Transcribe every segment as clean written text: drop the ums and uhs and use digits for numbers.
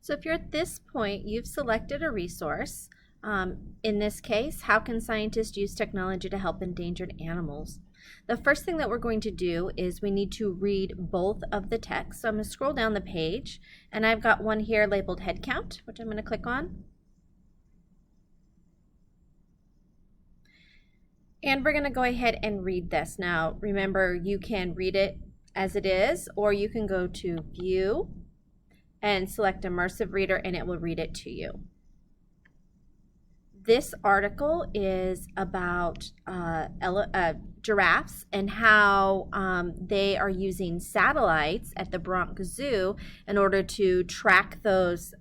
So if you're at this point, you've selected a resource. In this case, how can scientists use technology to help endangered animals? The first thing that we're going to do is we need to read both of the texts. So I'm going to scroll down the page, and I've got one here labeled head count, which I'm going to click on. And we're going to go ahead and read this. Now, remember, you can read it as it is, or you can go to View and select Immersive Reader, and it will read it to you. This article is about giraffes and how they are using satellites at the Bronx Zoo in order to track those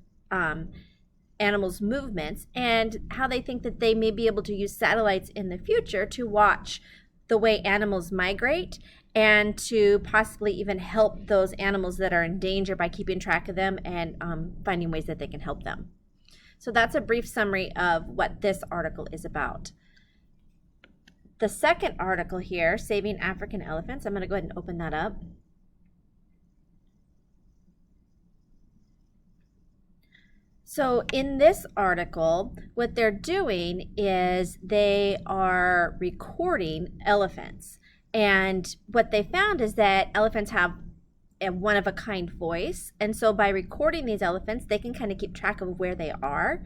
animals' movements, and how they think that they may be able to use satellites in the future to watch the way animals migrate and to possibly even help those animals that are in danger by keeping track of them and finding ways that they can help them. So that's a brief summary of what this article is about. The second article here, Saving African Elephants, I'm going to go ahead and open that up. So in this article, what they're doing is they are recording elephants. And what they found is that elephants have a one-of-a-kind voice. And so by recording these elephants, they can kind of keep track of where they are.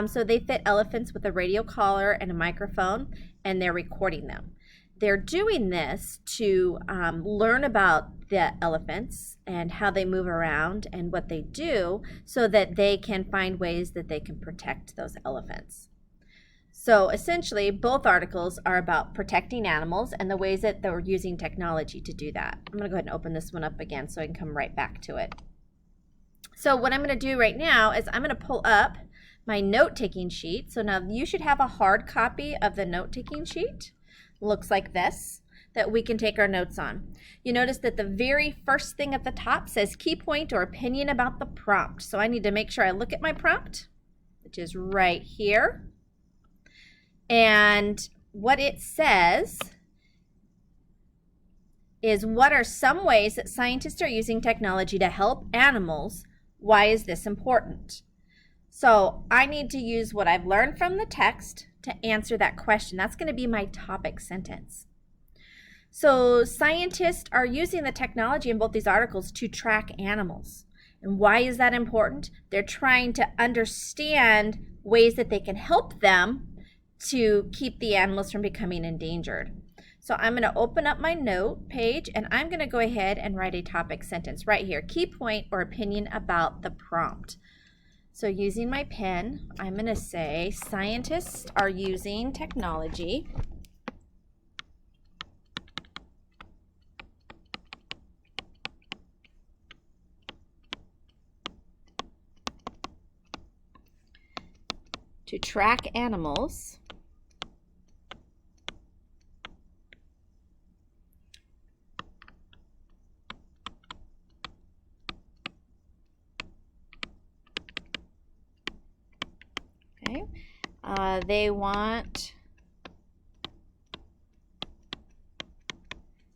So they fit elephants with a radio collar and a microphone, and they're recording them. They're doing this to learn about the elephants and how they move around and what they do so that they can find ways that they can protect those elephants. So essentially, both articles are about protecting animals and the ways that they're using technology to do that. I'm going to go ahead and open this one up again so I can come right back to it. So what I'm going to do right now is I'm going to pull up my note-taking sheet. So now you should have a hard copy of the note-taking sheet. Looks like this, that we can take our notes on. You notice that the very first thing at the top says key point or opinion about the prompt. So I need to make sure I look at my prompt, which is right here. And what it says is, what are some ways that scientists are using technology to help animals? Why is this important? So I need to use what I've learned from the text to answer that question. That's going to be my topic sentence. So scientists are using the technology in both these articles to track animals. And why is that important? They're trying to understand ways that they can help them to keep the animals from becoming endangered. So I'm going to open up my note page, and I'm going to go ahead and write a topic sentence right here. Key point or opinion about the prompt. So using my pen, I'm going to say scientists are using technology to track animals they want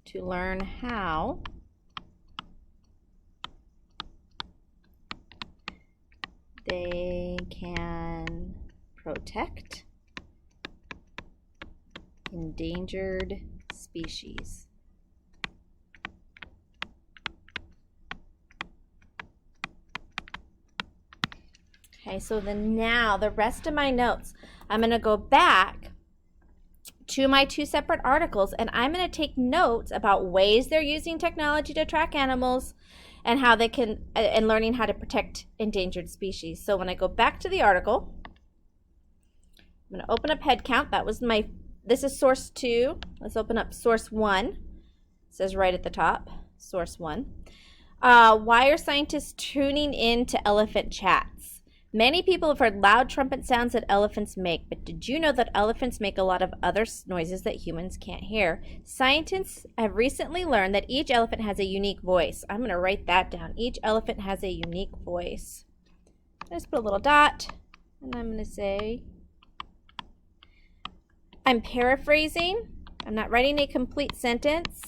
to learn how they can protect endangered species. Okay, so then now the rest of my notes, I'm going to go back to my two separate articles, and I'm going to take notes about ways they're using technology to track animals and how they can, and learning how to protect endangered species. So when I go back to the article, I'm going to open up head count. That was this is source 2. Let's open up source 1. It says right at the top, source 1. Why are scientists tuning in to elephant chats? Many people have heard loud trumpet sounds that elephants make, but did you know that elephants make a lot of other noises that humans can't hear? Scientists have recently learned that each elephant has a unique voice. I'm going to write that down. Each elephant has a unique voice. Let's put a little dot, and I'm going to say, I'm paraphrasing. I'm not writing a complete sentence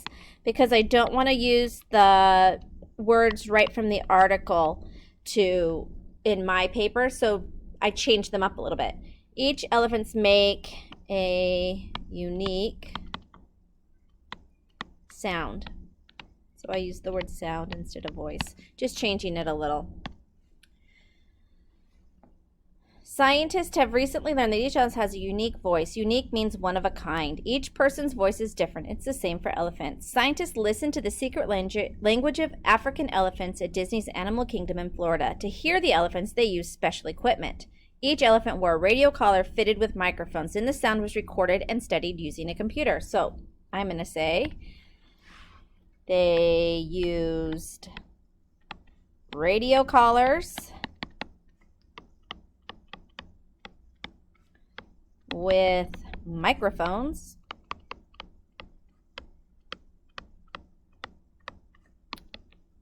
because I don't want to use the words right from the article to in my paper, so I changed them up a little bit. Each elephants make a unique sound. So I use the word sound instead of voice, just changing it a little. Scientists have recently learned that each elephant has a unique voice. Unique means one of a kind. Each person's voice is different. It's the same for elephants. Scientists listened to the secret language of African elephants at Disney's Animal Kingdom in Florida. To hear the elephants, they used special equipment. Each elephant wore a radio collar fitted with microphones. Then the sound was recorded and studied using a computer. So I'm going to say they used radio collars with microphones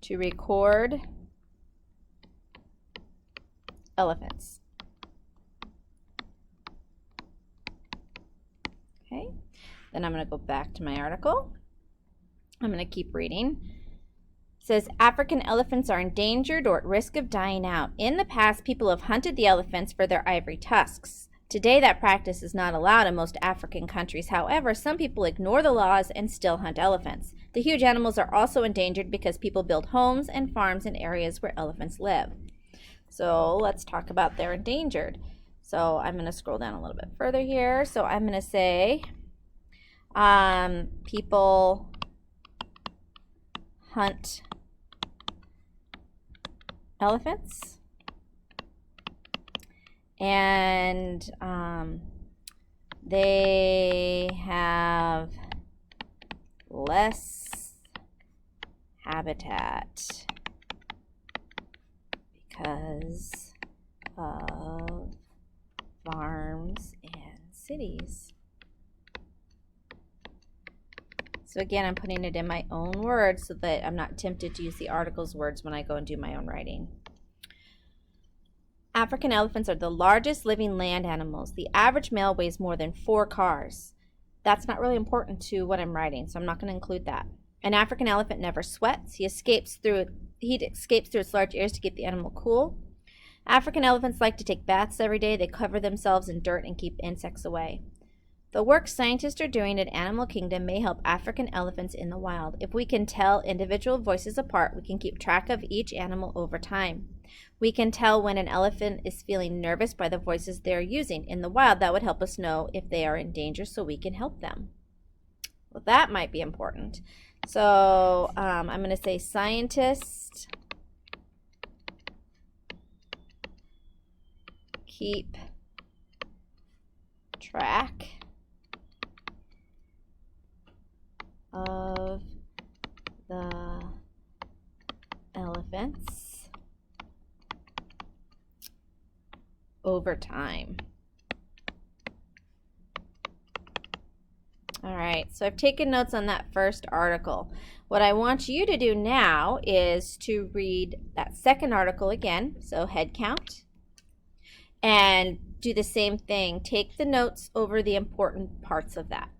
to record elephants. Okay, then I'm going to go back to my article. I'm going to keep reading. It says African elephants are endangered or at risk of dying out. In the past, people have hunted the elephants for their ivory tusks. Today, that practice is not allowed in most African countries. However, some people ignore the laws and still hunt elephants. The huge animals are also endangered because people build homes and farms in areas where elephants live. So let's talk about they're endangered. So I'm going to scroll down a little bit further here. So I'm going to say people hunt elephants. And they have less habitat because of farms and cities. So again, I'm putting it in my own words so that I'm not tempted to use the article's words when I go and do my own writing. African elephants are the largest living land animals. The average male weighs more than 4 cars. That's not really important to what I'm writing, so I'm not going to include that. An African elephant never sweats. Heat escapes through its large ears to keep the animal cool. African elephants like to take baths every day. They cover themselves in dirt and keep insects away. The work scientists are doing at Animal Kingdom may help African elephants in the wild. If we can tell individual voices apart, we can keep track of each animal over time. We can tell when an elephant is feeling nervous by the voices they're using. In the wild, that would help us know if they are in danger so we can help them. Well, that might be important. So I'm going to say scientists keep track of the elephants over time. All right, so I've taken notes on that first article. What I want you to do now is to read that second article again, so head count, and do the same thing. Take the notes over the important parts of that.